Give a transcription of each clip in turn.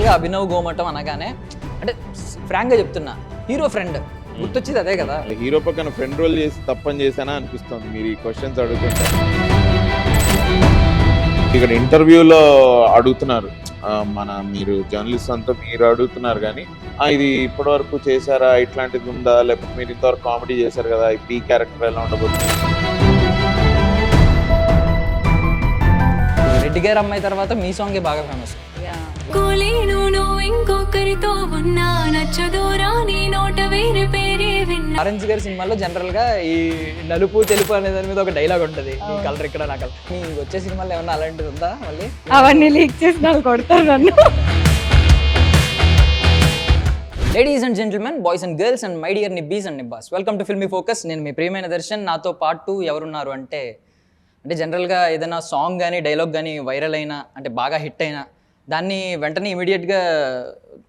జనరల్గా అభినవ్ గోమటం అనగానే అంటే ఫ్రాంక్గా చెప్తున్నా హీరో ఫ్రెండ్ గుర్తొచ్చేది అదే కదా. హీరో పక్కన ఫ్రెండ్ రోల్ చేసి తప్పని చేశానా అనిపిస్తుంది మీరు ఈ క్వశ్చన్స్ అడుగుతుంటే. ఇక్కడ ఇంటర్వ్యూలో అడుగుతున్నారు మీరు జర్నలిస్ట్ అంతా మీరు అడుగుతున్నారు కానీ ఇది ఇప్పటి వరకు చేశారా, ఇట్లాంటిది ఉందా, లేకపోతే మీరు ఇంతవరకు కామెడీ చేశారు కదా, ఈ క్యారెక్టర్ ఎలా ఉండబోతుంది. రెడ్డి గారు అమ్మాయి తర్వాత మీ సాంగే బాగా ఫేమస్. ఆరెంజ్ గారి సినిమాలో జనరల్ గా ఈ నలుపు తెలుపు అనే దాని మీద ఒక డైలాగ్ ఉంటది, ఈ కలర్ ఇక్కడ నా కలర్. మీకు వచ్చే సినిమాలో ఏమన్నా అలాంటిది ఉందా? మళ్ళీ అవన్నీ లీక్ చేసి నాకు కొడతారు నన్ను. Ladies and gentlemen, boys and girls and my dear nibbies and nibbas, welcome to Filmy Focus. నేను మీ ప్రియమైన దర్శన్. నాతో పాటు ఎవరున్నారు అంటే జనరల్గా ఏదైనా సాంగ్ కానీ డైలాగ్ కానీ వైరల్ అయినా అంటే బాగా హిట్ అయినా దాన్ని వెంటనే ఇమీడియట్గా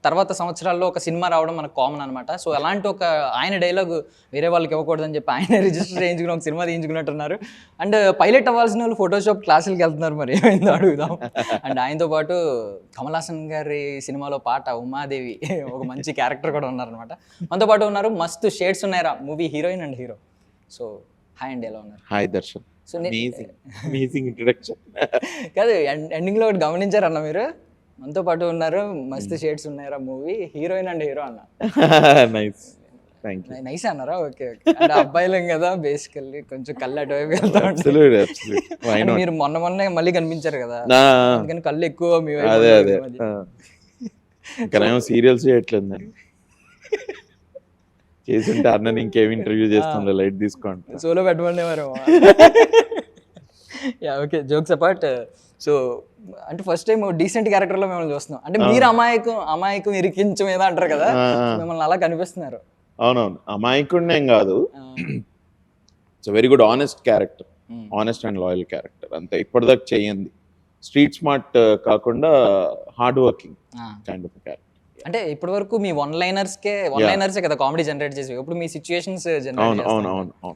తర్వాత సంవత్సరాల్లో ఒక సినిమా రావడం మనకు కామన్ అనమాట. సో అలాంటి ఒక ఆయన డైలాగ్ వేరే వాళ్ళకి ఇవ్వకూడదని చెప్పి ఆయన రిజిస్టర్ చేయించుకుని ఒక సినిమా తీయించుకున్నట్టున్నారు. అండ్ పైలట్ అవ్వాల్సిన వాళ్ళు ఫోటోషాప్ క్లాసులకి వెళ్తున్నారు, మరి ఏమైందో అడుగుదాం. అండ్ ఆయనతో పాటు కమల్ హాసన్ గారి సినిమాలో పాట ఉమాదేవి ఒక మంచి క్యారెక్టర్ కూడా ఉన్నారనమాట. మనతో పాటు ఉన్నారు Masthu Shades Unnaira movie heroine and hero. So hi అండి, ఎలా ఉన్నారు? హాయ్ దర్శన్. సో ఇంట్రడక్షన్ కాదు, ఎండింగ్లో ఒకటి గమనించారన్న మీరు, మనతో పాటు ఉన్నారు Masthu Shades Unnaira movie heroine and hero అన్న. Nice, thank you. నైస్ అన్నారా? Okay okay. అంటే అబ్బాయిలం కదా బేసికల్లీ కొంచెం కళ్ళు అటువైపు వెళ్తా ఉంటారు. మీరు మొన్నే మళ్ళీ కనిపించారు కదా, అందుకని కళ్ళు ఎక్కువ మీ అదే అదే ఇంకా సీరియల్స్ చేయట్లేదు చేస్తుంటే అన్న ఇంకేమి ఇంటర్వ్యూ చేస్తుండే లైట్ తీసుకోండి సోలో పెట్టమనేవారు. Yeah okay, jokes apart. So అంటే ఫస్ట్ టైం డీసెంట్ క్యారెక్టర్లో మిమ్మల్ని చూస్తున్నాం. అంటే మీరు అమాయకం ఇరికించం ఏదో అంటారు కదా, మిమ్మల్ని అలా కనిపిస్తున్నారు. అవునవును, అమాయకుడిని ఏం కాదు, it's very good honest character, honest and loyal character. అంతే, ఇప్పటిదాకా చేయండి. స్ట్రీట్ స్మార్ట్ కాకుండా hard working kind of character. అంటే ఇప్పటి వరకు మీ వన్ లైనర్సే కదా కామెడీ జనరేట్ చేసి, ఇప్పుడు మీ సిచ్యుయేషన్స్ జనరేట్. అవును.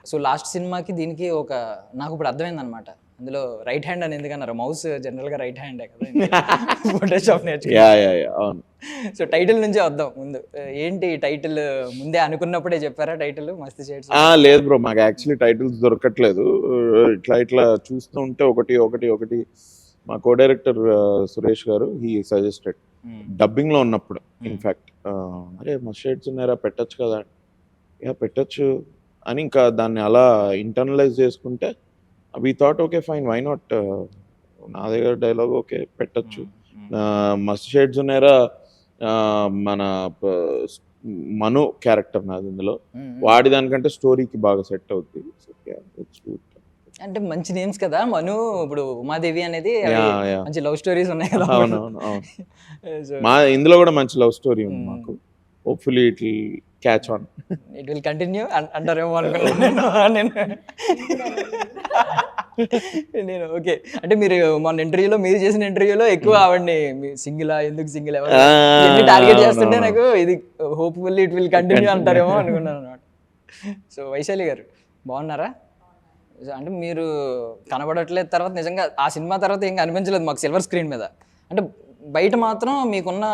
సో లాస్ట్ సినిమాకి దీనికి ఒక నాకు ఇప్పుడు అర్థమైంది అనమాట. అందులో రైట్ హ్యాండ్ అని ఎందుకన్నారు, మౌస్ జనరల్ గా రైట్ హ్యాండే కదా ఫోటోషాప్ అవును. సో టైటిల్ నుంచే వద్దాం ముందు. ఏంటి టైటిల్ ముందే అనుకున్నప్పుడే చెప్పారా టైటిల్ మస్తు షేడ్స్? లేదు బ్రో, మాకు యాక్చువల్లీ టైటిల్స్ దొరకట్లేదు. ఇట్లా చూస్తూ ఉంటే ఒకటి మా కో డైరెక్టర్ సురేష్ గారు హీ సజెస్టెడ్ డబ్బింగ్ లో ఉన్నప్పుడు, ఇన్ఫాక్ట్ అరే మా షేడ్స్ ఉన్నారా పెట్టచ్చు కదా, పెట్టచ్చు అని ఇంకా దాన్ని అలా ఇంటర్నలైజ్ చేసుకుంటే we thought okay fine, why not, నా దగ్గర డైలాగ్ ఓకే పెట్టచ్చు. మస్తు షేడ్స్ ఉన్నారా మన మను క్యారెక్టర్ నాది ఇందులో, వాడి దానికంటే స్టోరీకి బాగా సెట్ అవుతుంది. అంటే మంచి నేమ్స్ కదా మను, ఇప్పుడు ఉమాదేవి అనేది మంచి లవ్ స్టోరీస్ ఉన్నాయి కదా. అవునవును. మా ఇందులో కూడా మంచి లవ్ స్టోరీ ఉంది మాకు. Hopefully it will catch on, it will continue అంటారేమో అనుకున్నాను నేను. ఓకే, అంటే మీరు మొన్న ఇంటర్వ్యూలో మీరు చేసిన ఇంటర్వ్యూలో ఎక్కువ ఆవిడ్ని సింగిల్ ఎందుకు సింగిల్ ఎవరు టార్గెట్ చేస్తుంటే నాకు ఇది హోప్ఫుల్లీ ఇట్ విల్ కంటిన్యూ అంటారేమో అనుకున్నాను అనమాట. సో వైశాలి గారు బాగున్నారా? అంటే మీరు కనబడట్లేదు, తర్వాత నిజంగా ఆ సినిమా తర్వాత ఏం అనిపించలేదు మాకు సిల్వర్ స్క్రీన్ మీద. అంటే బయట మాత్రం మీకున్న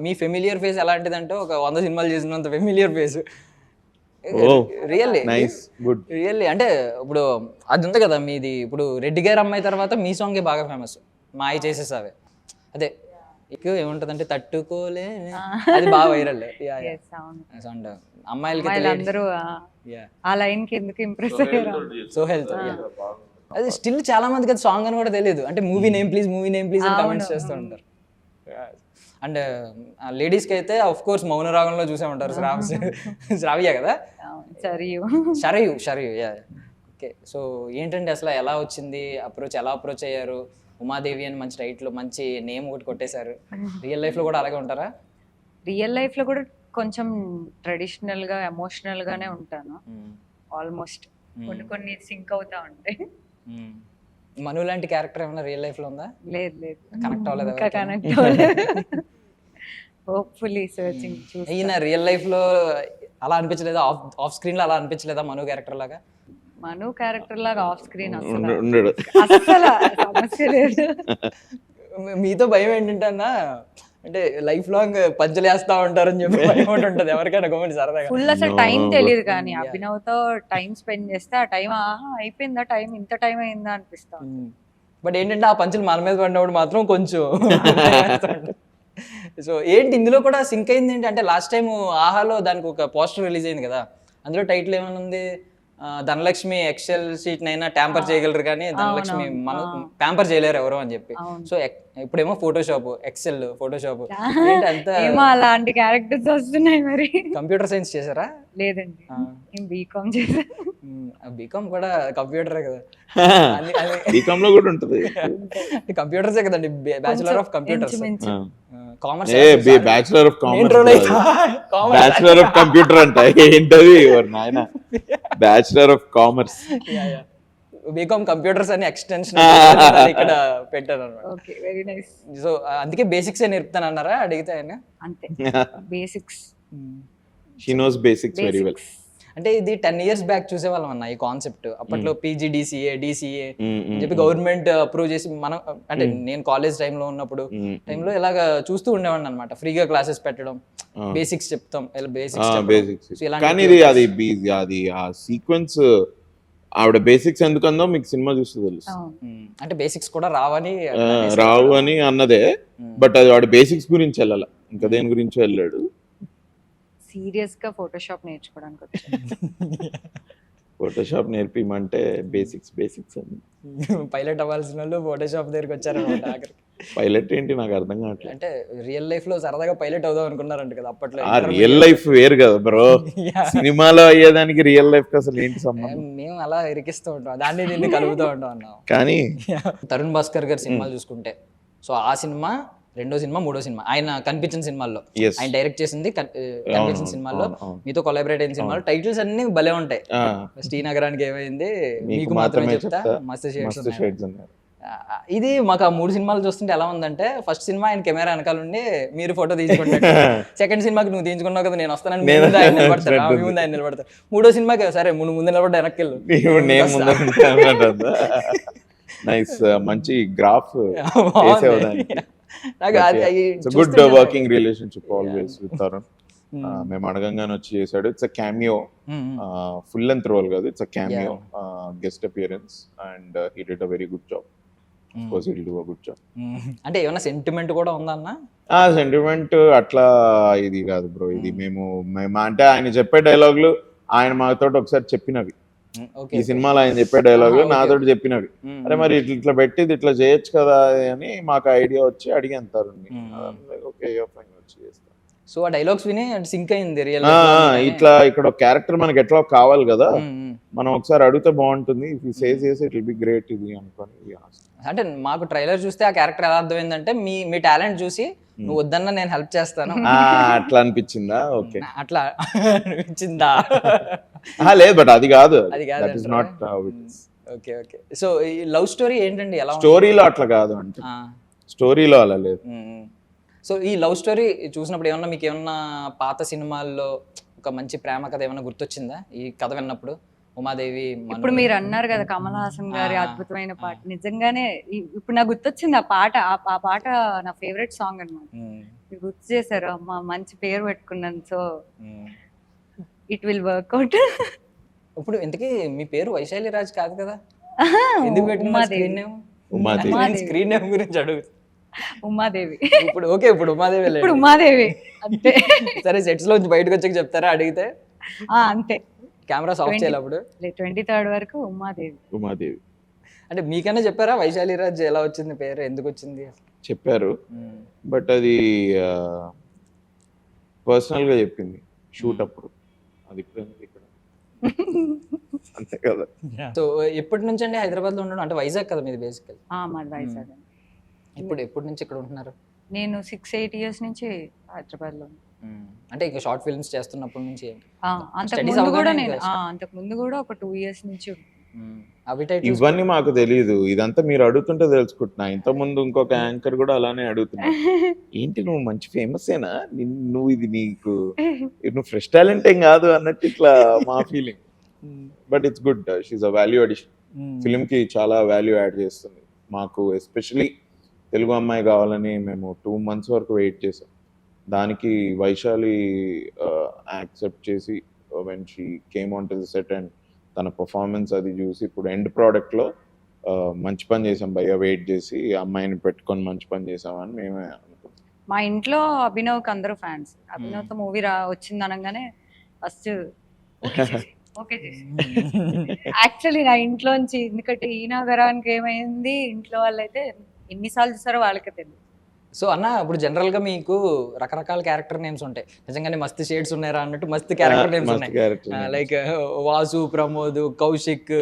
మీ ఫెమిలియర్ ఫేస్ ఎలాంటిదంటే ఒక 100 సినిమాలు చేసినంత ఫెమిలియర్ ఫేస్. రియల్లీ అంటే ఇప్పుడు అది ఉంది కదా మీది, ఇప్పుడు రెడ్డి గారి అమ్మాయి తర్వాత మీ సాంగే బాగా ఫేమస్, మాయ చేసేసావే. అదే ఎక్కువ ఏముంటదంటే తట్టుకోలే, అది బాగా వైరల్ సౌండ్. అమ్మాయిలకి ఆ లైన్ కి ఎందుకు ఇంప్రెస్ అయ్యారు? సోహెల్ తో అది స్టిల్ చాలా మందికి అది సాంగ్ అని కూడా తెలియదు. అంటే మూవీ నేమ్ ప్లీజ్ అని కమెంట్స్ చేస్తూ ఉంటారు. అండ్ లేడీస్కి అయితే ఆఫ్ కోర్స్ మౌనరాగంలో చూసే ఉంటారు, శ్రావ్య కదా, షరయు. ఓకే, సో ఏంటంటే అసలు ఎలా వచ్చింది ఎలా అప్రోచ్ అయ్యారు? ఉమాదేవి అని మంచి టైటిల్, మంచి నేమ్ ఒకటి కొట్టేశారు. రియల్ లైఫ్లో కూడా అలాగే ఉంటారా? రియల్ లైఫ్లో కూడా కొంచెం ట్రెడిషనల్ గా ఎమోషనల్ గానే ఉంటాను ఆల్మోస్ట్. కొన్ని సింక్ అవుతా ఉంటాయి. మను లాంటి క్యారెక్టర్ ఏమైనా రియల్ లైఫ్ లో ఉందా? లేదు, కనెక్ట్ అవ్వలేదు. Hopefully searching. ఈయన రియల్ లైఫ్ లో అలా అనిపించలేదా? ఆఫ్ స్క్రీన్ లో అలా అనిపించలేదా మను క్యారెక్టర్ లాగా? మను క్యారెక్టర్ లాగా ఆఫ్ స్క్రీన్ అసలు సమస్య లేదు. మీతో భయం ఏంటంటే అన్న, అంటే లైఫ్ లాంగ్ పంచులు వేస్తా ఉంటారని చెప్పి భయం ఒకటి ఉంటుంది ఎవరికైనా గోమెంట్ సరదాగా. ఫుల్ అసలు No, టైం bro. తెలియదు కానీ Yeah. అభినవ్తో టైం స్పెండ్ చేస్తే ఆ టైం అయిపోయిందా, టైం ఇంత టైం అయిందా అనిపిస్తా. బట్ ఏంటంటే ఆ పంచులు మన మీద పడినప్పుడు మాత్రం కొంచెం సో ఏంటి ఇందులో కూడా సింక్ అయింది ఏంటి అంటే లాస్ట్ టైం ఆహాలో దానికి ఒక పోస్టర్ రిలీజ్ అయింది కదా, అందులో టైటిల్ ఏమైనా ఉంది, ధనలక్ష్మి ఎక్సెల్ షీట్ నైనా ట్యాంపర్ చేయగలరు కానీ ధనలక్ష్మి మన ట్యాంపర్ చేయలేరు ఎవరు అని చెప్పి. అవును. సో ఇప్పుడేమో ఫోటోషాప్, ఎక్సెల్, ఫోటోషాప్ ఏంటి అంతా ఏమో అలాంటి క్యారెక్టర్స్ వస్తున్నాయి మరి. కంప్యూటర్ సైన్స్ చేశారా? లేదండి, నేను బీకామ్ చేశాను. బీకామ్ కూడా కంప్యూటరే కదా, బీకామ్ లో కూడా ఉంటది. కంప్యూటర్సే కదండి, బ్యాచులర్ ఆఫ్ కంప్యూటర్స్. ఇంచుమించు. Commerce bachelor of commerce, bachelor of computer అంట. ఏంటది నాయన, bachelor of commerce. BCom computers అని ఎక్స్టెన్షన్ ఇక్కడ పెట్టారు అనమాట. Okay, very nice. సో అందుకే బేసిక్స్ నేర్పుతాను అన్నారా అడిగితే ఆయన? అంతే, basics. She knows basics very well. అంటే ఇది 10 years బ్యాక్ చూసేవాళ్ళం అన్న ఈ కాన్సెప్ట్. అప్పట్లో పీజీడీసీఏ, డిసిఏ అని చెప్పి గవర్నమెంట్ అప్రూవ్ చేసి మనం, అంటే నేను కాలేజ్ టైంలో ఉన్నప్పుడు టైంలో ఇలాగ చూస్తూ ఉండేవాడిని అనమాట. ఫ్రీగా క్లాసెస్ పెట్టడం, బేసిక్స్ చెప్తాం, ఇలా బేసిక్స్. కానీ ఇది అది ఆ సీక్వెన్స్ ఆవిడ బేసిక్స్ ఎందుకందో మీకు సినిమా చూస్తే తెలుసు. అంటే బేసిక్స్ కూడా రావని రావు అని అన్నదే, బట్ అది వాడు బేసిక్స్ గురించి వెళ్ళాల, ఇంకా దేని గురించి వెళ్ళాడు. సీరియస్ గా ఫోటోషాప్ నేర్చుకోవడానికి వచ్చాను. ఫోటోషాప్ నేర్పిమంటే బేసిక్స్ అని. పైలట్ అవ్వాల్సిన వాళ్ళు ఫోటోషాప్ దగ్గరికి వచ్చారనమాట ఆఖరికి. పైలట్ ఏంటి నాకు అర్థం కావట్లేదు. అంటే రియల్ లైఫ్ లో సరదాగా పైలట్ అవుదాం అనుకున్నారంట కదా అప్పట్లో. ఆ రియల్ లైఫ్ వేరు కదా బ్రో, సినిమాలో అయ్యేదానికి రియల్ లైఫ్ కి అసలు ఏంటి సంబంధం? మేము అలా ఇరికిస్తూ ఉంటాం, దాన్ని దీన్ని కలుపుతూ ఉంటాం అన్నాం. కానీ తరుణ్ భాస్కర్ గారి సినిమాలు చూసుకుంటే, సో ఆ సినిమా, రెండో సినిమా, మూడో సినిమా, ఆయన కనిపించిన సినిమాల్లో, Yes. ఆయన డైరెక్ట్ చేసింది కనిపించిన సినిమాల్లో, మీతో కొలాబరేట్ అయిన సినిమాలు టైటిల్స్ అన్ని భలే ఉంటాయి. శ్రీనగరానికి ఏమైంది, మీకు మాత్రమే చెప్తా, మస్తు షేడ్స్ ఉన్నాయి. ఇది మాకు ఆ 3 సినిమాలు చూస్తుంటే ఎలా ఉందంటే, ఫస్ట్ సినిమా ఆయన కెమెరా వెనకాల ఉండి మీరు ఫోటో తీసుకుంటాడు, సెకండ్ సినిమాకి నువ్వు తీయించుకున్నావు కదా నేను వస్తానని మీ ముందు ఆయన నిలబడతారు, మూడో సినిమాకి సరే ముందు నిలబడ్డా వెనక్కి వెళ్ళు, నైస్ మంచి గ్రాఫ్ వేసేవాదానికి. Good working relationship always with Tarun. మేము అడగంగానే వచ్చి చేశాడు. It's a cameo, full length role కాదు, it's a cameo guest appearance and he did a very good job. Of course he'll do a good job. అంటే ఏమైనా sentiment కూడా ఉందా అన్న? సెంటిమెంట్ అట్లా ఇది కాదు బ్రో, ఇది మేము అంటే ఆయన చెప్పే డైలాగులు ఆయన మాతో ఒకసారి చెప్పినవి, ఈ సినిమాలో ఆయన చెప్పే డైలాగులు నాతో చెప్పినవి. అరే మరి ఇట్లా పెట్టి ఇట్లా చేయొచ్చు కదా అని మాకు ఐడియా వచ్చి అడిగేంతారు. ఓకే వచ్చి చేస్తాం. సో ఆ డైలాగ్స్ విని సింక్ అయింది రియల్. ఇట్లా ఇక్కడ ఒక క్యారెక్టర్ మనకి ఎట్లా కావాలి కదా, మనం ఒకసారి అడిగితే బాగుంటుంది, సేస్ చేసి ఇట్ విల్ బి గ్రేట్ ఇది అనుకోని. అంటే మాకు ట్రైలర్ చూస్తే ఆ క్యారెక్టర్ ఎలా అర్థమైందంటే, మీ టాలెంట్ చూసి నువ్వు వద్దన్నా నేను హెల్ప్ చేస్తాను అట్లా అనిపించిందా? ఓకే అట్లా అనిపించిందా? లేదు, బట్ అది కాదు, అది కాదు. Okay okay. సో ఈ లవ్ స్టోరీ ఏంటండి, ఎలా స్టోరీలో అట్లా కాదు అంటే, స్టోరీలో అలా లేదు. సో ఈ లవ్ స్టోరీ చూసినప్పుడు ఏమన్నా మీకు ఏమన్నా పాత సినిమాల్లో ఒక మంచి ప్రేమ కథ ఏమన్నా గుర్తొచ్చిందా ఈ కథ విన్నప్పుడు? ఉమాదేవి, ఇప్పుడు మీరు అన్నారు కదా కమల్ హాసన్ గారి అద్భుతమైన పాట, నిజంగానే ఇప్పుడు నాకు గుర్తొచ్చింది ఆ పాట. ఆ పాట నా ఫేవరెట్ సాంగ్ అన్నమాట. మీరు గుర్తు చేశారు, అమ్మా మంచి పేరు పెట్టుకున్నాను, సో ఇట్ విల్ వర్క్అవుట్. ఇప్పుడు ఇంతకీ మీ పేరు వైశాలి రాజ్ కాదు కదా, ఎందుకు పెట్టిన స్క్రీన్ నేమ్? స్క్రీన్ నేమ్ గురించి అడుగు. ఉమాదేవి. ఇప్పుడు ఓకే, ఇప్పుడు ఉమాదేవి, ఇప్పుడు ఉమాదేవి అంతే. సరే సెట్స్ లోంచి బయటకు వచ్చాక చెప్తారా అడిగితే? అంతే, కెమెరా ఆఫ్ చేయాలి అప్పుడు. 23rd వరకు ఉమాదేవి. అంటే మీకన్నా చెప్పారా వైశాలి రాజ్ ఎలా వచ్చింది పేరు, ఎందుకు వచ్చింది? చెప్పారు, బట్ అది పర్సనల్ గా చెప్పింది షూట్ అప్పుడు, అది ఇక్కడ అంతే కదా. సో ఎప్పటి నుంచి అండి హైదరాబాద్ లో ఉండడం? అంటే వైజాగ్ కదా మీది బేసికల్? మాది వైజాగ్. ఎప్పటి నుంచి ఇక్కడ ఉంటున్నారు? నేను 6-8 years నుంచి హైదరాబాద్ లో. అంటే ఇంకా షార్ట్ ఫిల్మ్స్ చేస్తున్నప్పటి నుంచి? అంతకు ముందు కూడా ఒక 2 years నుంచి. ఇవన్నీ మాకు తెలియదు, ఇదంతా మీరు అడుగుతుంటే తెలుసుకుంటున్నా. ఇంత ముందు ఇంకొక యాంకర్ కూడా అలానే అడుగుతున్నా, ఏంటి నువ్వు మంచి ఫేమస్ ఏనా, నువ్వు ఇది నువ్వు ఫ్రెష్ టాలెంట్ ఏం కాదు అన్నట్టు ఇట్లా మా feeling. But it's good, she a value addition. Film కి చాలా వాల్యూ యాడ్ చేస్తుంది మాకు, ఎస్పెషలీ తెలుగు అమ్మాయి కావాలని మేము 2 months వరకు వెయిట్ చేసాం. దానికి వైశాలి యాక్సెప్ట్ చేసి when she came on to the set and తన పర్ఫార్మెన్స్ అది చూసి ఇప్పుడు ఎండ్ ప్రోడక్ట్లో మంచి పని చేసాం భయ్య, వెయిట్ చేసి అమ్మాయిని పెట్టుకొని మంచి పని చేసామని మేమే అనుకుంటాం. మా ఇంట్లో అభినవ్కి అందరూ ఫ్యాన్స్. అభినవ్తో మూవీ వచ్చింది అనగానే ఫస్ట్ ఓకే చేసి యాక్చువల్లీ నా ఇంట్లోంచి, ఎందుకంటే ఈయన గరానికి ఏమైంది ఇంట్లో వాళ్ళైతే ఎన్నిసార్లు చూసారో వాళ్ళకే తెలియదు. సో అన్న, ఇప్పుడు జనరల్ గా మీకు రకరకాల క్యారెక్టర్ నేమ్స్ ఉంటాయి, నిజంగానే మస్తు షేడ్స్ ఉన్నారా అన్నట్టు మస్తు క్యారెక్టర్ నేమ్స్ ఉన్నాయి. లైక్ వాసు, ప్రమోద్, కౌశిక్,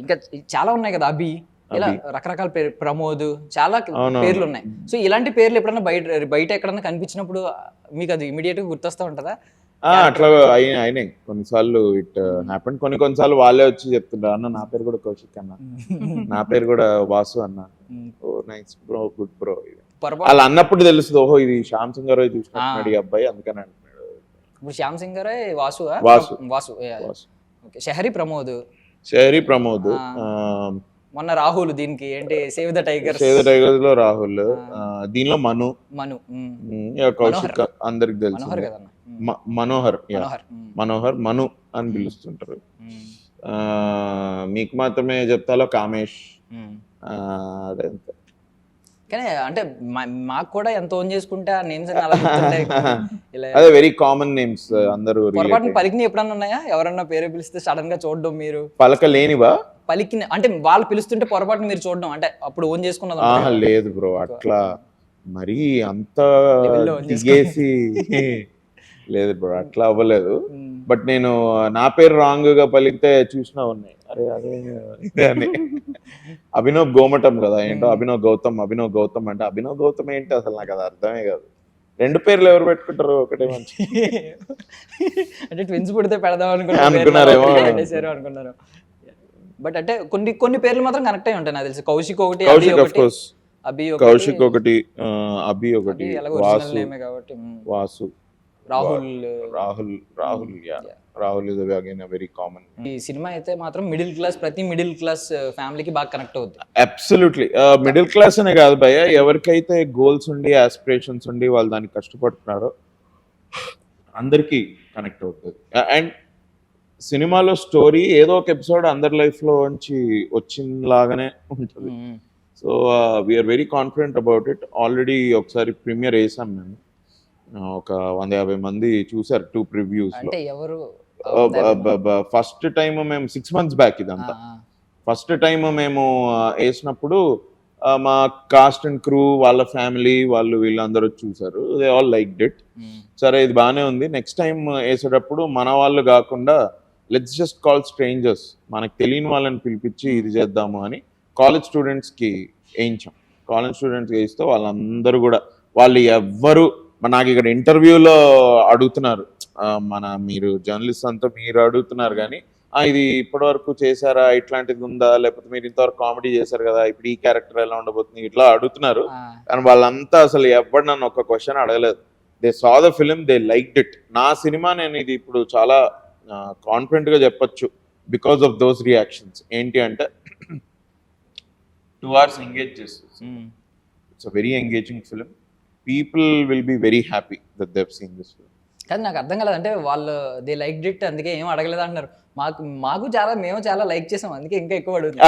ఇంకా చాలా ఉన్నాయి కదా, అభి, ఇలా రకరకాల పేరు, ప్రమోద్, చాలా పేర్లు ఉన్నాయి. సో ఇలాంటి పేర్లు ఎప్పుడన్నా బయట ఎక్కడన్నా కనిపించినప్పుడు మీకు అది ఇమీడియట్ గా గుర్తొస్తా ఉంటుందా? అట్లా అయినాయి కొన్నిసార్లు. It happen. కొన్నిసార్లు వాళ్ళే వచ్చి చెప్తుంటారు, అన్న నా పేరు కూడా కౌశిక్ అన్న, నా పేరు కూడా వాసు అన్న. ఓ నైస్ బ్రో, గుడ్ బ్రో. వాళ్ళు అన్నప్పుడు తెలుస్తుంది, ఓహో ఇది శ్యామ్ సింగ్ గారు చూసుకుంటున్నాడు ఈ అబ్బాయి, అందుకని అంటున్నాడు. ఇప్పుడు శ్యామ్ సింగ్ గారే వాసు. షహరి ప్రమోద్. మొన్న రాహుల్, దీనికి ఏంటి సేవ్ ద టైగర్స్ లో రాహుల్, దీనిలో మను. కౌశిక్ అందరికి తెలుసు. మనోహర్ మను అని పిలుస్తుంటారు. మీకు మాత్రమే చెప్తాలో కామేష్. అదే కానీ అంటే మాకు కూడా ఎంత ఓన్ చేసుకుంటే ఆ నేమ్స్ అదే వెరీ కామన్ నేమ్స్. అందరూ పలికిని ఎప్పుడన్నా ఉన్నాయా? ఎవరన్నా పేరు పిలిస్తే సడన్ గా చూడడం, మీరు పలకలేనివా? పలికిన అంటే వాళ్ళు పిలుస్తుంటే పొరపాటు మీరు చూడడం, అంటే అప్పుడు ఓన్ చేసుకున్నది లేదు బ్రో, అట్లా మరీ అంత దిగేసి లేదు బ్రో, అట్లా అవ్వలేదు. బట్ నేను నా పేరు రాంగ్ గా పలికితే చూసినా ఉన్నాయి, అరే అదే ఇదే అని. అభినవ్ గోమటం కదా, ఏంటో అభినవ్ గౌతమ్ అంటే అభినవ్ గౌతమ్ ఏంటి అసలు నాకు అది అర్థమే కాదు. 2 పేర్లు ఎవరు పెట్టుకుంటారు? ఒకటే మంచి అంటే ట్విన్స్ పుడితే పెడదాం అనుకున్నారేమో అనుకున్నారు. బట్ అంటే కొన్ని పేర్లు మాత్రం కనెక్ట్ అయి ఉంటాయి నాకు తెలిసి. కౌశిక్ ఒకటి, కౌశిక్ ఒకటి, అభి ఒకటి, Vasu, Rahul is again very common. ఈ సినిమా అయితే మాత్రం ప్రతి మిడిల్ క్లాస్ ఫ్యామిలీకి బాగా కనెక్ట్ అవుతుంది. అబ్సల్యూట్లీ. మిడిల్ క్లాస్ అనే కాదు భయ్య, ఎవరికైతే గోల్స్ ఉండి ఆస్పిరేషన్స్ ఉండి వాళ్ళు దానికి కష్టపడుతున్నారో అందరికీ కనెక్ట్ అవుతుంది. అండ్ సినిమాలో స్టోరీ ఏదో ఒక ఎపిసోడ్ అందరి లైఫ్ లో నుంచి వచ్చినలాగానే ఉంటుంది. So we're very confident about it. Already ఒకసారి ప్రీమియర్ వేసాం మేము, ఒక 150 మంది చూసారు 2 previews లో. ఫస్ట్ టైం మేము 6 months బ్యాక్, ఇదంతా ఫస్ట్ టైం మేము వేసినప్పుడు మా కాస్ట్ అండ్ క్రూ, వాళ్ళ ఫ్యామిలీ వాళ్ళు వీళ్ళందరూ చూసారు. They all liked it. సరే ఇది బాగానే ఉంది, నెక్స్ట్ టైం వేసేటప్పుడు మన వాళ్ళు కాకుండా లెట్స్ జస్ట్ కాల్ స్ట్రేంజర్స్, మనకు తెలియని వాళ్ళని పిలిపించి ఇది చేద్దాము అని కాలేజ్ స్టూడెంట్స్కి వేయించాం. కాలేజ్ స్టూడెంట్స్కి వేయిస్తే వాళ్ళందరూ కూడా, వాళ్ళు ఎవ్వరు నాకు ఇక్కడ ఇంటర్వ్యూలో అడుగుతున్నారు, మీరు జర్నలిస్ట్ అంతా మీరు అడుగుతున్నారు కానీ ఇది ఇప్పటి వరకు చేశారా, ఇట్లాంటిది ఉందా, లేకపోతే మీరు ఇంతవరకు కామెడీ చేశారు కదా, ఇప్పుడు ఈ క్యారెక్టర్ ఎలా ఉండబోతుంది, ఇట్లా అడుగుతున్నారు. కానీ వాళ్ళంతా అసలు ఎవరు నన్ను ఒక క్వశ్చన్ అడగలేదు. They saw the film, they liked it. నా సినిమా నేను ఇది ఇప్పుడు చాలా కాన్ఫిడెంట్ గా చెప్పొచ్చు బికాస్ ఆఫ్ దోస్ రియాక్షన్స్. ఏంటి అంటే 2 hours ఎంగేజ్ చేస్తుంది. It's a very engaging film. People will be very happy that they have seen this film. కానీ నాకు అర్థం కాలేదు, అంటే వాళ్ళు దే లైక్డ్ ఇట్ అందుకే ఏం అడగలేదు అంటున్నారు. మేము చాలా లైక్ చేసాం, అందుకే ఇంకా ఎక్కువ అడుగుతున్నాం.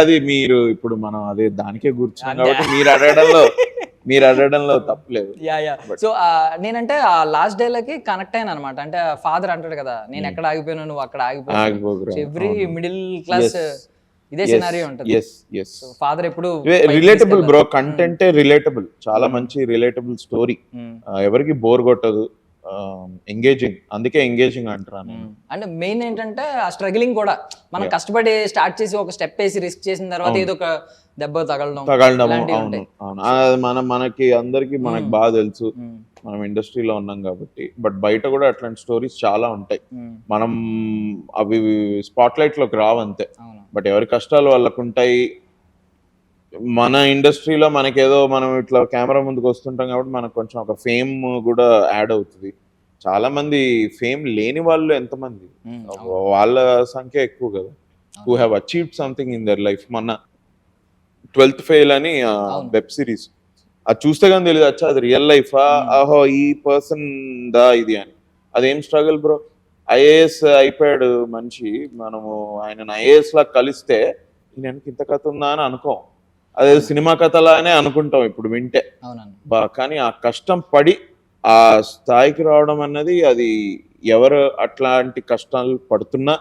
అది మీరు ఇప్పుడు మనం అదే దానికే కూర్చున్నాం కాబట్టి మీరు అడగడంలో తప్పలేదు. సో నేనంటే ఆ లాస్ట్ డైలాగ్ కనెక్ట్ అయినా అనమాట. అంటే ఫాదర్ అంటాడు కదా, నేను ఎక్కడ ఆగిపోయినా నువ్వు అక్కడ ఆగిపోయి. ఎవ్రీ మిడిల్ క్లాస్ ఇదే సినారియో ఉంటుంది. ఫాదర్ ఎప్పుడు రిలేటబుల్ బ్రో, కంటెంట్ రిలేటబుల్, చాలా మంచి రిలేటబుల్ స్టోరీ, ఎవరికి బోర్ కొట్టదు, ఎంగేజింగ్. అందుకే ఎంగేజింగ్ అంటారు. అంటే మెయిన్ ఏంటంటే ఆ స్ట్రగ్లింగ్ కూడా, మనం కష్టపడి స్టార్ట్ చేసి ఒక స్టెప్ వేసి రిస్క్ చేసిన తర్వాత ఏదో ఒక దెబ్బ తగలడం. మనకి అందరికి మనకు బాగా తెలుసు, మనం ఇండస్ట్రీలో ఉన్నాం కాబట్టి. బట్ బయట కూడా అట్లాంటి స్టోరీస్ చాలా ఉంటాయి, మనం అవి స్పాట్ లైట్ లోకి రావంతే. బట్ ఎవరి కష్టాలు వాళ్ళకు ఉంటాయి. మన ఇండస్ట్రీలో మనకేదో మనం ఇట్లా కెమెరా ముందుకు వస్తుంటాం కాబట్టి మనకు కొంచెం ఒక ఫేమ్ కూడా యాడ్ అవుతుంది. చాలా మంది ఫేమ్ లేని వాళ్ళు ఎంతమంది, వాళ్ళ సంఖ్య ఎక్కువ కదా, who have achieved something in their life. మొన్న 12th ఫెయిల్ అని వెబ్ సిరీస్. అది చూస్తే కానీ తెలియదు అచ్చా అది రియల్ లైఫా, ఆహో ఈ పర్సన్ దా ఇది అని. అదేం స్ట్రగుల్ బ్రో, ఐఏఎస్ అయిపోయాడు మనిషి, మనము ఆయన ఐఏఎస్ లా కలిస్తే ఈయనకి ఇంత కథ ఉందా అని అనుకోం, అదే సినిమా కథలానే అనుకుంటాం ఇప్పుడు వింటే. కానీ ఆ కష్టం పడి ఆ స్థాయికి రావడం అన్నది, అది ఎవరు అట్లాంటి కష్టాలు పడుతున్నా,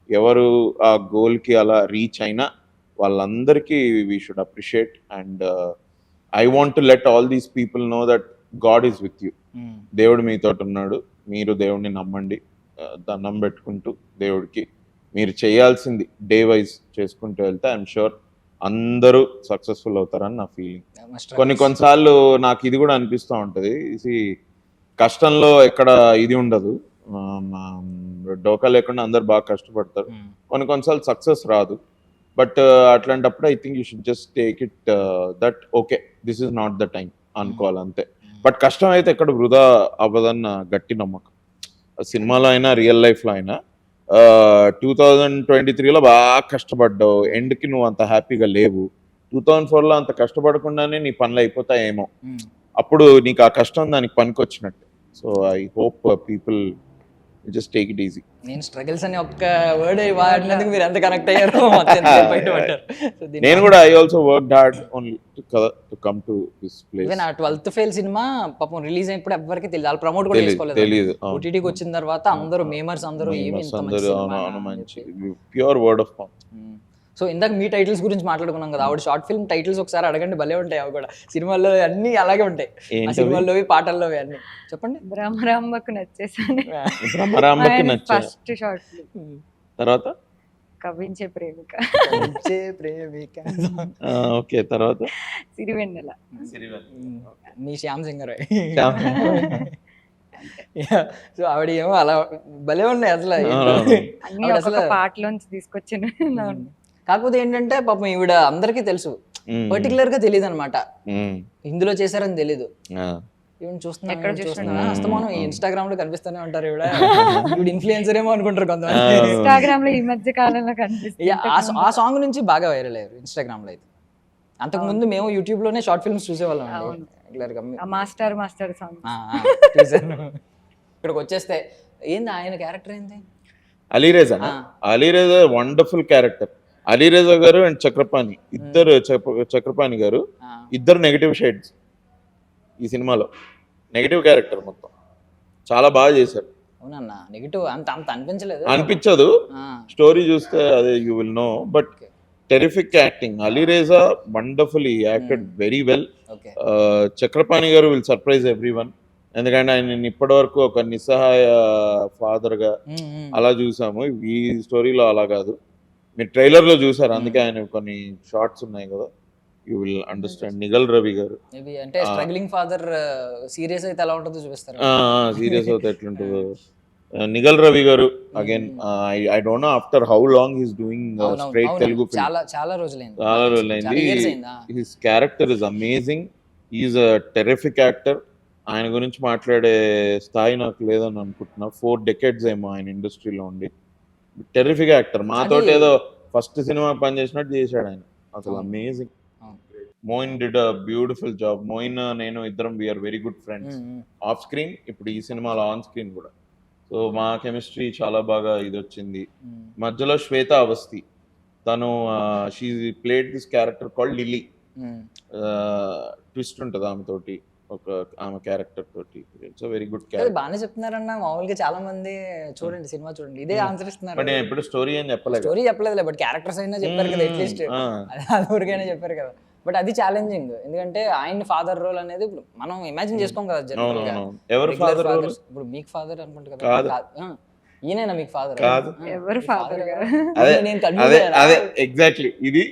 ఎవరు ఆ గోల్కి అలా రీచ్ అయినా వాళ్ళందరికీ we should appreciate. And I want to let all these people know that God is with you. దేవుడు మీతో ఉన్నాడు, మీరు దేవుడిని నమ్మండి, దండం పెట్టుకుంటూ దేవుడికి మీరు చేయాల్సింది డే వైజ్ చేసుకుంటూ వెళ్తే ఐఎమ్ షూర్ అందరూ సక్సెస్ఫుల్ అవుతారని నా ఫీలింగ్. కొన్నిసార్లు నాకు ఇది కూడా అనిపిస్తూ ఉంటుంది, కష్టంలో ఎక్కడ ఇది ఉండదు, డోకా లేకుండా అందరు బాగా కష్టపడతారు, కొన్నిసార్లు సక్సెస్ రాదు. బట్ అట్లాంటప్పుడు I think you should just take it that okay this is not the time అనుకోవాలి అంతే. బట్ కష్టం అయితే ఎక్కడ వృధా అవ్వదన్న గట్టి నమ్మకం, సినిమాలో అయినా రియల్ లైఫ్లో అయినా. 2023లో బాగా కష్టపడ్డావు, ఎండ్కి నువ్వు అంత హ్యాపీగా లేవు, 2004లో అంత కష్టపడకుండానే నీ పనులు అయిపోతాయేమో, అప్పుడు నీకు ఆ కష్టం దానికి పనికొచ్చినట్టు. So I hope people just take it easy. నేను స్ట్రగుల్స్ అని ఒక్క వర్డ్ వాడినందుకు మీరు ఎంత కనెక్ట్ అయ్యారో నేను కూడా I also work hard only to come to this place. Even ఆ 12th ఫెయిల్ సినిమా పాపం రిలీజ్ అయినప్పుడు ఎవరికి తెలియదు, వాళ్ళు ప్రమోట్ కూడా చేసుకోలేదు. ఓటీటీకి వచ్చిన తర్వాత అందరూ మేమర్స్ అందరూ ఏమి మంచి pure word of mouth. So ఇందాక మీ టైటిల్స్ గురించి మాట్లాడుకున్నాం కదా, ఆవిడ షార్ట్ ఫిల్మ్ టైటిల్స్ ఒకసారి అడగండి, భలే ఉంటాయి అవి కూడా. సినిమాల్లో అన్ని అలాగే ఉంటాయి, సినిమాల్లోవి పాటల్లోవి అన్ని. చెప్పండి. బ్రహ్మరాంబకు నచ్చేసాను ఫస్ట్ షార్ట్ ఫిల్మ్. తర్వాత కవించే ప్రేమిక. ఓకే, తర్వాత సిరివెన్నెల. మీ శ్యామ్ సింగర్. సో ఆవిడ ఏమో అలా భలే ఉన్నాయి అసలు, అన్ని అసలు పాటలోంచి తీసుకొచ్చాను. కాకపోతే ఏంటంటే పాపం ఈవిడ అందరికీ తెలుసు, పర్టికులర్ గా తెలియదు అనమాట, ఇందులో చేశారని తెలీదు. ఈవిడ చూస్తున్నా అస్తమానం ఇన్స్టాగ్రామ్ లో కనిపిస్తూనే ఉంటారు, ఈవిడ ఇన్ఫ్లుయెన్సర్ ఏమో అనుకుంటారు కొంతమంది. ఇన్స్టాగ్రామ్ లో ఈ మధ్య కాలంలో కనిపిస్తుంది. ఆ సాంగ్ నుంచి బాగా వైరల్ అయ్యారు ఇన్స్టాగ్రామ్ లో అయితే. అంతకు ముందు మేము యూట్యూబ్ లోనే షార్ట్ ఫిల్మ్స్ చూసేవాళ్ళం రెగ్యులర్ గా. మాస్టర్ మాస్టర్ సాంగ్ చూసాను. ఇక్కడికి వచ్చేస్తే ఏంది ఆయన క్యారెక్టర్ ఏంది, అలీరేజా. Alireza wonderful character. అలీరేజా గారు అండ్ చక్రపాణి ఇద్దరు, చక్రపాణి గారు ఇద్దరు నెగటివ్ షేడ్స్ ఈ సినిమాలో. నెగటివ్ క్యారెక్టర్ మొత్తం చాలా బాగా చేశారు. అవునన్నా, నెగటివ్ అంత అంత అనిపించదు, స్టోరీ చూస్తే అదే you will know. But terrific acting, Alireza wonderfully acted very well. Chakrapani గారు విల్ సర్ప్రైజ్ ఎవ్రీవన్, ఎందుకంటే ఆయన ఇప్పటి వరకు ఒక నిస్సహాయ ఫాదర్ గా అలా చూసాము, ఈ స్టోరీలో అలా కాదు. మీరు ట్రైలర్ లో చూసారు, అందుకే ఆయన కొన్ని షార్ట్స్ ఉన్నాయి కదా, యూ విల్ అండర్స్టాండ్. నిగల్ రవి గారు అంటే స్ట్రగ్లింగ్ ఫాదర్ సీరియస్ అయితే ఎలా ఉంటుందో చూపిస్తారు, సీరియస్ అవుతే ఎట్లుంటుందో. నిగల్ Ravi garu again I don't know after how long he's doing straight Telugu film. చాలా రోజులైంది. His character is amazing, he's a terrific actor. ఆయన గురించి మాట్లాడే స్థాయి నాకు లేదని అనుకుంటున్నా. 4 decades ఏమో ఆయన ఇండస్ట్రీలో ఉండి, టెరిఫిక్ యాక్టర్. మాతోటి ఏదో ఫస్ట్ సినిమా పనిచేసినట్టు చేశాడు ఆయన, అసలు amazing. Moin did a beautiful job. Moin నేను ఇద్దరం we're very good friends off screen, ఇప్పుడు ఈ సినిమాలో ఆన్ స్క్రీన్ కూడా. సో మా కెమిస్ట్రీ చాలా బాగా ఇది వచ్చింది. మధ్యలో శ్వేత అవస్థి, తను she played this character called Lilly. Twist ఉంటుంది ఆమె తోటి, ఆమె క్యారెక్టర్ తోటి. It's very good character. బాగానే చెప్తున్నారన్న, మామూలుగా చాలా మంది చూడండి సినిమా చూడండి ఇదే ఆన్సర్ ఇస్తున్నారు. బట్ నేను ఎప్పుడు స్టోరీ ఏం చెప్పలేదు, స్టోరీ చెప్పలేదులే, బట్ క్యారెక్టర్స్ అయినా చెప్పారు కదా, అట్లీస్ట్ అది ఊరికైనా చెప్పారు కదా. బట్ అది ఛాలెంజింగ్, ఎందుకంటే ఆయన ఫాదర్ రోల్ అనేది మనం ఇమాజిన్ చేసుకోం కదా జనరల్ గా. ఎవరు ఫాదర్ రోల్? ఇప్పుడు మీకు ఫాదర్ అనుకుంటా కదా, ఈయన మీకు ఫాదర్ కాదు, ఎవరు ఫాదర్? అదే ఎగ్జాక్ట్లీ,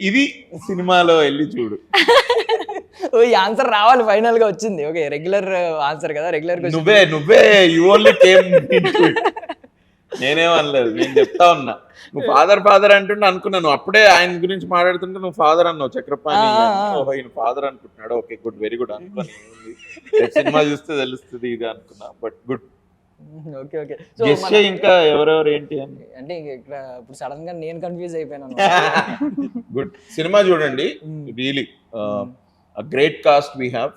ఇది సినిమాలో వెళ్ళి చూడు. ఈ ఆన్సర్ రావాలి, ఫైనల్ గా వచ్చింది. ఓకే, రెగ్యులర్ ఆన్సర్ కదా, రెగ్యులర్ నువ్వే you only came into it. నేనేమనలేదు, నేను చెప్తా ఉన్నా. నువ్వు ఫాదర్ అంటుంటే అనుకున్నాను, అప్పుడే ఆయన గురించి మాట్లాడుతుంటే నువ్వు ఫాదర్ అన్నావు, చక్రపాణి. ఈయన ఫాదర్ అనుకుంటున్నాడు, ఓకే గుడ్, వెరీ గుడ్ అనుకోని. సినిమా చూస్తే తెలుస్తుంది ఇది అనుకున్నా, but good. Okay okay. So guess చేయి ఇంకా ఎవరెవరు ఏంటి అని. అంటే ఇక్కడ ఇప్పుడు సడన్ గా నేను కన్ఫ్యూజ్ అయిపోయాను. గుడ్. సినిమా చూడండి, really great cost we have.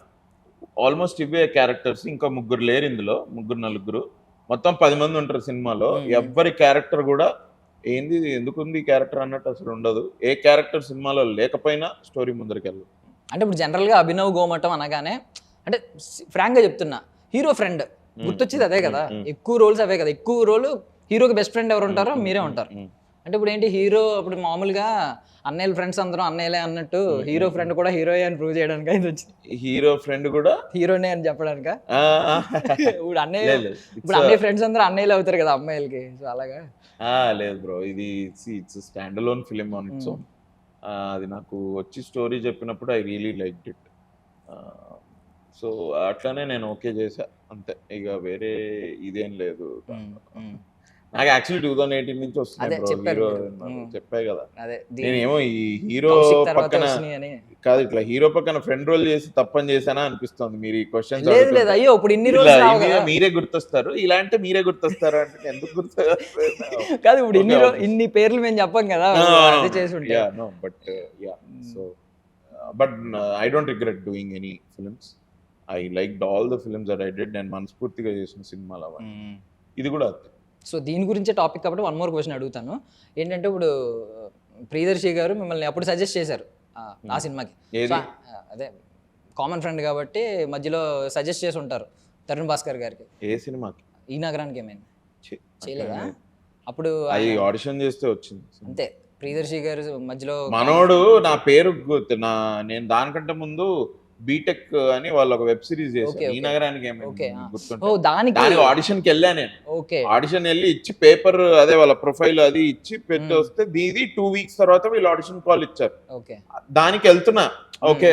Almost ఇవే క్యారెక్టర్స్, ఇంకా ముగ్గురు లేరు ఇందులో, ముగ్గురు నలుగురు, మొత్తం 10 మంది ఉంటారు సినిమాలో. ఎవ్వరి క్యారెక్టర్ కూడా ఏంది ఎందుకుంది ఈ క్యారెక్టర్ అన్నట్టు అసలు ఉండదు. ఏ క్యారెక్టర్ సినిమాలో లేకపోయినా స్టోరీ ముందరికెళ్ళదు. అంటే ఇప్పుడు జనరల్ గా అభినవ్ గోమటం అనగానే, అంటే ఫ్రాంక్ గా చెప్తున్నా, హీరో ఫ్రెండ్ గుర్తొచ్చేది అదే కదా. ఎక్కువ రోల్స్ అవే కదా. ఎక్కువ రోల్ హీరోకి బెస్ట్ ఫ్రెండ్ ఎవరు ఉంటారో మీరే ఉంటారు. అంటే ఇప్పుడు ఏంటి, హీరో ఇప్పుడు మామూలుగా అన్నయ్యల ఫ్రెండ్స్ అందరం అన్నయ్యలే అన్నట్టు, హీరో ఫ్రెండ్ కూడా హీరోయే అని ప్రూవ్ చేయడానికి ఇది వచ్చింది. హీరో ఫ్రెండ్ కూడా హీరోనే అని చెప్పడానిక. ఇప్పుడు అన్నయ్య ఫ్రెండ్స్ అందరూ అన్నయ్యలు అవుతారు కదా అమ్మాయిలకి, సో అలాగా. లేదు బ్రో, ఇది it's stand alone film on its own. అది నాకు వచ్చి స్టోరీ చెప్పినప్పుడు I really like it. So అట్లానే నేను ఓకే చేసా అంతే, ఇక వేరే ఇదేం లేదు. నాకు యాక్చువల్లీ 2018 నుంచి వస్తుంది బ్రో హీరో, చెప్పాయి కదా. నేనేమో ఈ హీరో పక్కన కాదు, ఇట్లా హీరో పక్కన ఫ్రెండ్ రోల్ చేసి తప్పని చేశానా అనిపిస్తుంది. మీరు ఈ క్వశ్చన్ అయ్యో ఇప్పుడు ఇన్ని రోజులు మీరే గుర్తొస్తారు, ఇలా అంటే మీరే గుర్తొస్తారు అంటే ఎందుకు గుర్తు కాదు. ఇప్పుడు ఇన్ని పేర్లు మేము చెప్పం కదా, but I don't regret doing any films. I like all the films that I did. నేను మనస్ఫూర్తిగా చేసిన సినిమాలు అవన్నీ, ఇది కూడా అంతే. సో దీని గురించే టాపిక్ కాబట్టి వన్ మోర్ క్వశ్చన్ అడుగుతాను. ఏంటంటే ఇప్పుడు ప్రియదర్శి గారు మిమ్మల్ని అప్పుడు సజెస్ట్ చేశారు ఆ సినిమాకి. అదే కామన్ ఫ్రెండ్ కాబట్టి మధ్యలో సజెస్ట్ చేసి ఉంటారు తరుణ్ భాస్కర్ గారికి. ఏ సినిమాకి? ఈ నగరానికి. ఏమైనా చేయలేదా అప్పుడు? ఆడిషన్ చేస్తే వచ్చింది అంతే. ప్రియదర్శి గారు మధ్యలో మనోడు నా పేరు నేను దానికంటే ముందు బీటెక్ అని వాళ్ళు ఒక వెబ్ సిరీస్ చేశారు ఈ నగరానికి. దానికి ఆడిషన్ కి వెళ్ళా నేను. ఆడిషన్ వెళ్ళి ఇచ్చి పేపర్ అదే వాళ్ళ ప్రొఫైల్ అది ఇచ్చి పెట్టి వస్తే దీది 2 వీక్స్ తర్వాత వీళ్ళు ఆడిషన్ కాల్ ఇచ్చారు. దానికి వెళ్తున్నా, ఓకే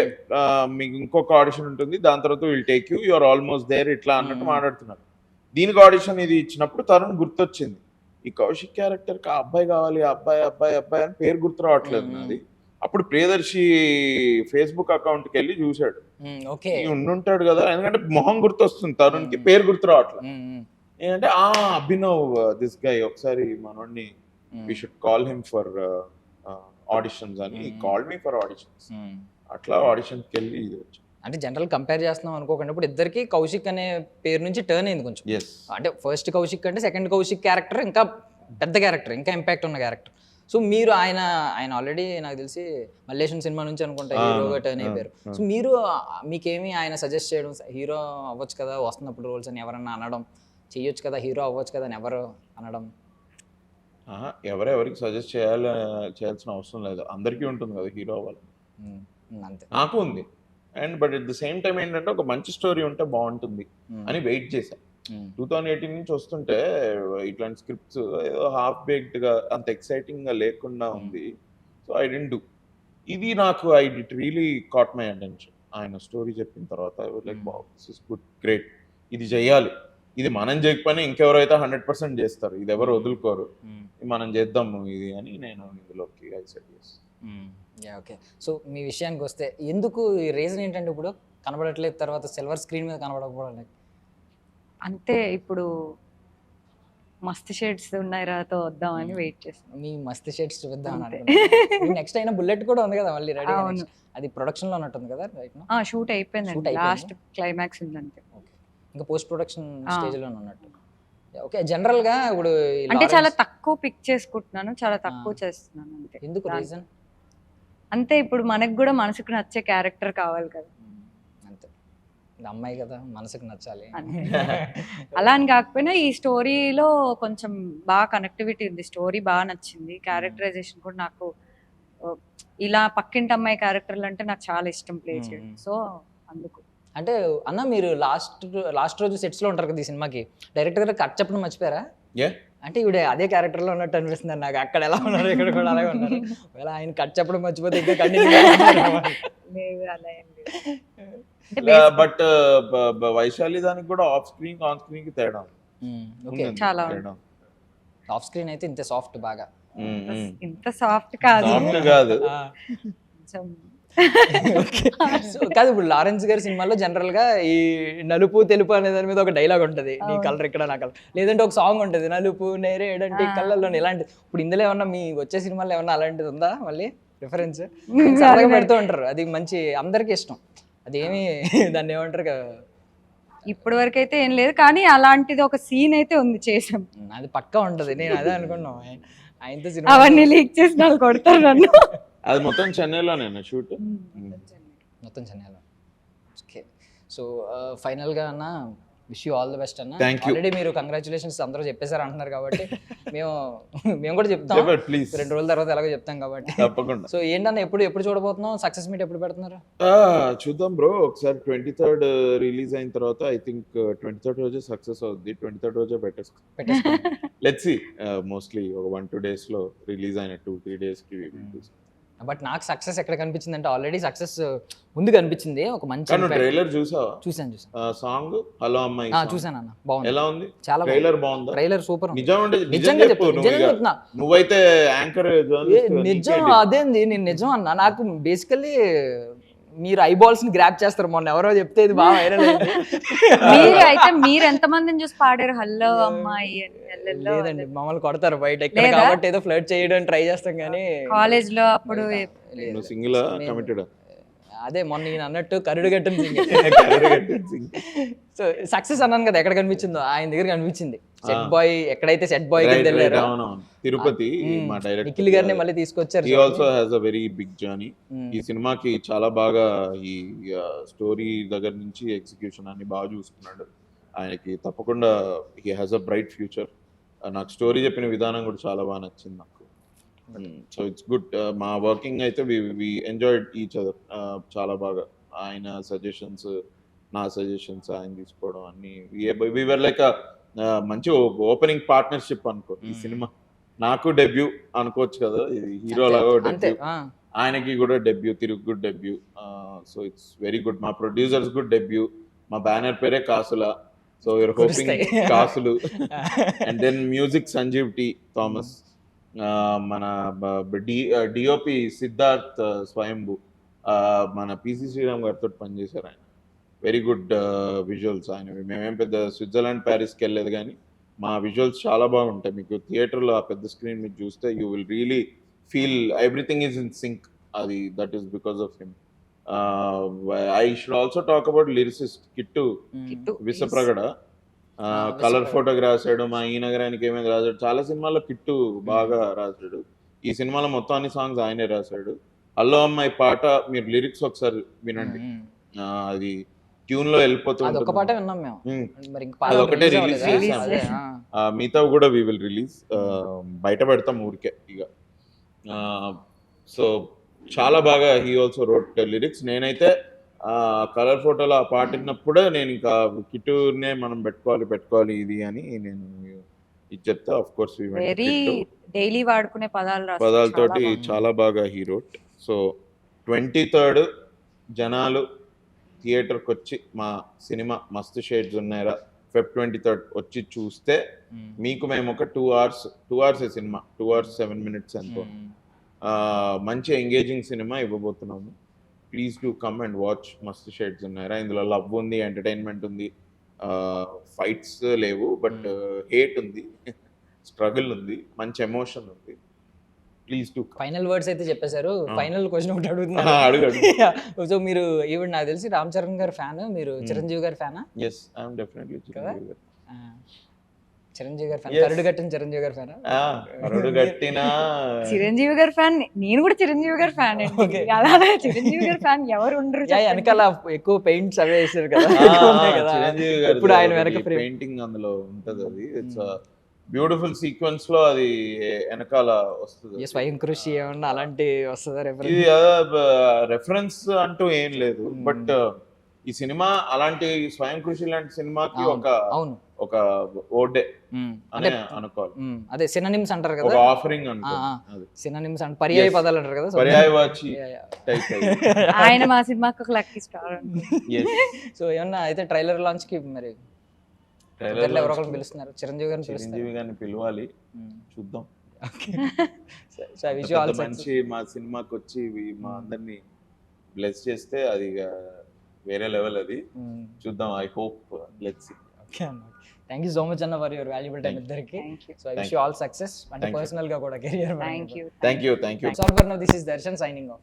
మీకు ఇంకొక ఆడిషన్ ఉంటుంది, దాని తర్వాత we'll take you, you're almost there ఇట్లా అన్నట్టు మాట్లాడుతున్నారు. దీనికి ఆడిషన్ ఇది ఇచ్చినప్పుడు తరుణ్ గుర్తొచ్చింది. ఈ కౌశిక్ క్యారెక్టర్ కి అబ్బాయి కావాలి, అబ్బాయి అబ్బాయి అబ్బాయి అని పేరు గుర్తు రావట్లేదు నాది. అప్పుడు ప్రియదర్శి ఫేస్బుక్ అకౌంట్ కి వెళ్ళి చూశాడు, ఉండుంటాడు కదా, ఎందుకంటే మొహం గుర్తొస్తుంది తరుణ్ కి, పేరు గుర్తు రావట్లేదు. ఏంటంటే అభినవ్ దిస్ గై, ఒకసారి మనోడిని we should call him for auditions అని, కాల్ మీ ఫర్ ఆడిషన్స్. అట్లా ఆడిషన్కి వెళ్ళి ఇది వచ్చి. అంటే జనరల్ కంపేర్ చేస్తున్నాం అనుకోకండి, ఇప్పుడు ఇద్దరికి కౌశిక్ అనే పేరు నుంచి టర్న్ అయింది కొంచెం. అంటే ఫస్ట్ కౌశిక్ అంటే సెకండ్ కౌశిక్ క్యారెక్టర్ ఇంకా పెద్ద క్యారెక్టర్, ఇంకా ఇంపాక్ట్ ఉన్న క్యారెక్టర్. సో మీరు ఆయన ఆల్రెడీ నాకు తెలిసి మల్లేశం సినిమా నుంచి అనుకుంటా హీరోగా టర్న్ అయిపోయారు. సో మీరు మీకేమి ఆయన సజెస్ట్ చేయడం, హీరో అవ్వచ్చు కదా వస్తున్నప్పుడు రోల్స్ అని ఎవరన్నా అనడం, చెయ్యొచ్చు కదా హీరో అవ్వచ్చు కదా అని ఎవరు అనడం? ఎవరెవరికి సజెస్ట్ చేయాల్సిన అవసరం లేదు, అందరికీ ఉంటుంది కదా హీరో అవ్వాలి. అంతే, నాకు ఉంది. And but at the same time ఏంటంటే ఒక మంచి స్టోరీ ఉంటే బాగుంటుంది అని వెయిట్ చేశా. 2018 నుంచి వస్తుంటే ఇట్లాంటి స్క్రిప్ట్స్ ఏదో హాఫ్ బేక్డ్ గా అంత ఎక్సైటింగ్ గా లేకుండా ఉంది. So I didn't do. ఇది నాకు I డిట్ really caught my attention. ఆయన స్టోరీ చెప్పిన తర్వాత like wow, this is good, great, ఇది చెయ్యాలి. ఇది మనం చేయకపోయినా ఇంకెవరైతే 100% చేస్తారు, ఇది ఎవరు వదులుకోరు, మనం చేద్దాము ఇది అని నేను ఇందులోకి I said yes. Okay. So మీ విషయానికి వస్తే ఎందుకు ఈ రీజన్ ఏంటంటే ఇప్పుడు కనబడట్లేదు, తర్వాత సిల్వర్ స్క్రీన్ మీద కనబడకపోవడం? అంతే, ఇప్పుడు మస్త్ షేడ్స్ ఉన్నాయి రాతో వద్దామని వెయిట్ చేస్తాను. మీ మస్త్ షేడ్స్ చూద్దాం నెక్స్ట్ అయినా బుల్లెట్ కూడా ఉంది కదా మళ్ళీ రెడీ, అది ప్రొడక్షన్ లో ఉన్నట్టుంది కదా రైట్? షూట్ అయిపోయింది, లాస్ట్ క్లైమాక్స్ ఉందంటే. ఇంకా పోస్ట్ ప్రొడక్షన్ స్టేజ్ లో ఉన్నట్టు. ఓకే. జనరల్ గా ఇప్పుడు అంటే చాలా తక్కువ పిక్ చేసుకుంటున్నాను, చాలా తక్కువ చేస్తున్నాను అంతే. ఎందుకు రీజన్? అంతే, ఇప్పుడు మనకు కూడా మనసుకు నచ్చే క్యారెక్టర్ కావాలి కదా. అంతే, అమ్మాయి కదా మనసుకు నచ్చాలి. అలా అని కాకపోయినా ఈ స్టోరీలో కొంచెం బాగా కనెక్టివిటీ ఉంది, స్టోరీ బాగా నచ్చింది, క్యారెక్టరైజేషన్ కూడా నాకు ఇలా పక్కింటి అమ్మాయి క్యారెక్టర్లు అంటే నాకు చాలా ఇష్టం ప్లే చేయడం. సో అందుకు. అంటే అన్న మీరు లాస్ట్ రోజు సెట్స్ లో ఉంటారు కదా ఈ సినిమాకి, డైరెక్టర్ గారు కట్ చెప్పడం మర్చిపోయారా? అంటే ఇవిడే అదే క్యారెక్టర్ లో ఉన్నట్టు అనిపిస్తుంది నాకు, అక్కడ ఎలా ఉన్నారు ఇక్కడ కూడా అలాగే ఉన్నారు. ఒకవేళ ఆయన కట్ చెప్పడం మర్చిపోతే ఇంకా కంటిన్యూ. బట్ వైశాలి దానికి కూడా ఆఫ్ స్క్రీన్ ఆన్ స్క్రీన్ కి తేడా చాలా. ఆఫ్ స్క్రీన్ అయితే ఇంత సాఫ్ట్, బాగా ఇంత సాఫ్ట్ కాదు, కాదు ఓకే. సో కాదు, ఇప్పుడు లారెన్స్ గారి సినిమాలో జనరల్గా ఈ నలుపు తెలుపు అనే దాని మీద ఒక డైలాగ్ ఉంటుంది, నీ కలర్ ఇక్కడ నా కలర్, లేదంటే ఒక సాంగ్ ఉంటుంది నలుపు నేరేడంటే కళ్ళల్లో ఇలాంటి. ఇప్పుడు ఇందులో ఏమన్నా మీ వచ్చే సినిమాలో ఏమన్నా అలాంటిది ఉందా మళ్ళీ రిఫరెన్స్? సరదాగా పెడుతూ ఉంటారు, అది మంచి అందరికీ ఇష్టం. అదేమి దాన్ని ఏమంటారు కదా, ఇప్పటి వరకు అయితే ఏం లేదు, కానీ అలాంటిది ఒక సీన్ అయితే ఉంది, చేసాం. అది పక్కా ఉంటుంది. నేను అదే అనుకున్నాను, ఆయనతో సినిమా అవన్నీ లీక్ చేసిన వాళ్ళు కొడతారు నన్ను. అది మొత్తం చెన్నైలోనే షూట్. మొత్తం చెన్నైలో. ఓకే. సో ఫైనల్గా అన్న wish you all the best అన్న. Thank you. ఆల్రెడీ మీరు కంగ్రాచులేషన్స్ అందరూ చెప్పేశారు అంటున్నారు కాబట్టి మేము కూడా చెప్తాం ప్లీజ్ 2 రోజుల తర్వాత ఎలాగో చెప్తాం కాబట్టి. తప్పకుండా. సో ఏంటన్న ఎప్పుడు చూడబోతున్నాం, సక్సెస్ మీట్ ఎప్పుడు పెడుతున్నారు? చూద్దాం బ్రో, ఒకసారి 23rd రిలీజ్ అయిన తర్వాత ఐ థింక్ 23rd రోజే సక్సెస్ అవుద్ది, 23rd రోజే పెట్టేసుకో. Let's see. మోస్ట్లీ ఒక 1-2 days లో రిలీజ్ అయిన 2-3 days కి బట్ నాకు సక్సెస్ ఎక్కడ కనిపించింది అంటే, ఆల్రెడీ సక్సెస్ ముందు కనిపించింది ఒక మంచి ట్రైలర్ చూసావా? చూసాను సాంగ్ హలో అమ్మాయి చూసాను అన్న, బాగుంది. ఎలా ఉంది? చాలా ట్రైలర్ బాగుందా? Trailer super. నిజంగా చెప్పు, నువ్వైతే యాంకర్ నిజం అదేంది, నేను నిజం అన్న. నాకు బేసికల్లీ మీరు ఐబాల్స్ ని గ్రాప్ చేస్తారు, మొన్న ఎవరో చెప్తే ఇది బాగా వైరల్ అయింది. మీరు అయితే మీరు ఎంత మందిని చూసి పాడారు హల్లో అమ్మాయి అని? లేదండి, మమ్మల్ని కొడతారు బయట ఎక్కడ కాబట్టి, ఏదో ఫ్లర్ట్ చేయడం ట్రై చేస్తాం కానీ కాలేజ్ లో అప్పుడు సింగిల్ కమిటెడ్. అదే మొన్న నేను అన్నట్టు కరుడు గట్టని సో సక్సెస్ అన్నాను కదా, ఎక్కడ కనిపించిందో ఆయన దగ్గర కనిపించింది. సెట్ బాయ్ ఎక్కడైతే సెట్ బాయ్ వెళ్ళారు తిరుపతి, మా డైరెక్టర్ నిఖిల్ గారిని మళ్ళీ తీసుకొచ్చారు. He also has a very big journey. ఈ సినిమాకి చాలా బాగా ఈ స్టోరీ దగ్గర నుంచి ఎగ్జిక్యూషన్ అన్ని బాగా చూసుకున్నాడు. ఆయనకి తప్పకుండా he has a bright future. నాకు స్టోరీ చెప్పిన విధానం కూడా చాలా బాగా నచ్చింది నాకు. So it's good. మా వర్కింగ్ అయితే వి ఎంజాయ్డ్ ఈచ్ అదర్ చాలా బాగా. ఆయన సజెషన్స్, నా సజెషన్స్ ఆయన తీసుకోవడం అన్ని వి వర్ లైక్ మంచి ఓపెనింగ్ పార్ట్నర్షిప్ అనుకో. ఈ సినిమా నాకు డెబ్యూ అనుకోవచ్చు కదా, ఇది హీరో లాగా డెబ్యూ, ఆయనకి కూడా డెబ్యూ, తిరుగు good debut. So it's very good. మా ప్రొడ్యూసర్స్ గుడ్ డెబ్యూ. మా బ్యానర్ పేరే కాసుల, సో యూర్ హోపింగ్ కాసులు. And then music Sanjeev T Thomas, మన డిఓపి సిద్ధార్థ్ స్వయంభు, మన పిసి శ్రీరామ్ గారితో పనిచేశారు ఆయన. వెరీ గుడ్ విజువల్స్ ఆయనవి. మేమేం పెద్ద స్విట్జర్లాండ్ ప్యారిస్కి వెళ్ళలేదు కానీ మా విజువల్స్ చాలా బాగుంటాయి. మీకు థియేటర్లో ఆ పెద్ద స్క్రీన్ మీకు చూస్తే you will really feel everything is in sync. అది that is because of him. I should also talk about lyricist Kittu Vishwapragada. Colour ఫోటోకి రాశాడు, మా ఈ నగరానికి ఏమైనా రాశాడు, చాలా సినిమాల్లో కిట్టు బాగా రాశాడు. ఈ సినిమాలో మొత్తం అన్ని సాంగ్స్ ఆయనే రాశాడు. అల్లో అమ్మాయి పాట మీరు లిరిక్స్ ఒకసారి వినండి, అది ట్యూన్ లో వెళ్ళిపోతుంది. అదొకటే రిలీజ్ చేసాము, మిగతా కూడా వి విల్ రిలీజ్. బయట పెడతాం ఊరికే ఇక. సో చాలా బాగా హీ ఆల్సో రోట్ లిరిక్స్. నేనైతే కలర్ ఫోటోలో ఆ పాట విన్నప్పుడే నేను ఇంకా కిట్టునే మనం పెట్టుకోవాలి ఇది అని నేను ఇది చెప్తా. ఆఫ్ కోర్స్ డైలీ వాడుకునే పదాలతోటి చాలా బాగా హీ రోట్. సో 23rd జనాలు థియేటర్కి వచ్చి మా సినిమా మస్తు షేడ్స్ ఉన్నాయరా Feb 23rd వచ్చి చూస్తే మీకు మేము ఒక 2 hours సినిమా, 2 hours 7 minutes ఎంతో మంచి ఎంగేజింగ్ సినిమా ఇవ్వబోతున్నాము. Please do come and watch Masthu Shades Unnaira. ఇందులో లవ్ ఉంది, ఎంటర్టైన్మెంట్ ఉంది, ఫైట్స్ లేవు, బట్ హేట్ ఉంది, స్ట్రగుల్ ఉంది, మంచి ఎమోషన్ ఉంది. Please do. ఫైనల్ వర్డ్స్ అయితే చెప్పేశారు. ఫైనల్ క్వశ్చన్ ఒకటి అడుగుతున్నాను. సో మీరు ఈవెన్ నాకు తెలిసి రామ్ చరణ్ గారి ఫ్యాన్, మీరు చిరంజీవి గారి ఫ్యానా? Yes, I am definitely Chiranjeevi గారు. చిరంజీవి గారి ఫ్యాన్, కరుడు గట్టిన చిరంజీవి గారి ఫ్యాన్. కరుడు గట్టిన చిరంజీవి గారి ఫ్యాన్. నేను కూడా చిరంజీవి గారి ఫ్యాన్. చిరంజీవి గారి ఫ్యాన్ ఎవరు ఉండరు. వెనకాల ఎక్కువ పెయింట్స్ అవే వేసారు కదా చిరంజీవి గారు. ఇప్పుడు ఆయన వెనక పెయింటింగ్ అందులో ఉంటది. అది ఇట్స్ బ్యూటిఫుల్ సీక్వెన్స్ లో అది వెనకాల వస్తుంది. స్వయం కృషి ఏమన్నా అలాంటి వస్తుందా? ఇది రెఫరెన్స్ అంటూ ఏం లేదు, బట్ ఈ సినిమా అలాంటి స్వయం కృషి లాంటి సినిమాకి ఒక ఓడే అనే అనుకోవాలి. అదే సినోనిమ్స్ అంటారు కదా, ఆఫరింగ్ అనుకో. సినోనిమ్స్ అంటే పర్యాయ పదాలు అంటారు కదా, పర్యాయవాచి టైప్. ఆయన మా సినిమాకి ఒక లక్కీ స్టార్. సో ఏమన్నా అయితే ట్రైలర్ లాంచ్ కి మరి ఎవరో ఒకరు పిలుస్తున్నారు, చిరంజీవి గారిని పిలవాలి, చూద్దాం. మంచి మా సినిమాకి వచ్చి మా అందరినీ బ్లెస్ చేస్తే అది ఇక వేరే లెవెల్ అది. చూద్దాం, I hope, let's see. Okay అన్న, థ్యాంక్ యూ సో మచ్ అన్న ఫర్ యువర్ వాల్యుబుల్ టైం ఇద్దరికి. Thank you so I wish you all success, అంటే Thank you. పర్సనల్ గా కూడా career. Thank you thank you. That's all for now. This is Darshan signing off.